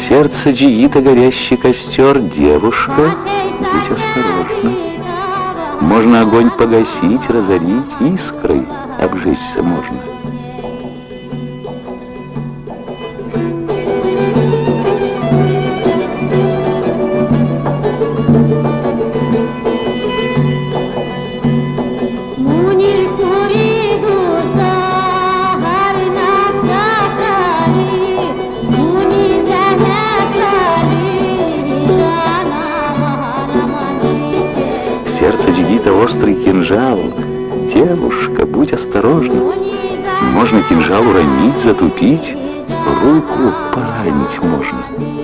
сердце Джигита горящий костер. Девушка, будь осторожна. Можно огонь погасить, разорить, искрой обжечься можно. Сердце Джигита острый кинжал. Девушка, будь осторожна. Можно кинжал уронить, затупить, руку поранить можно.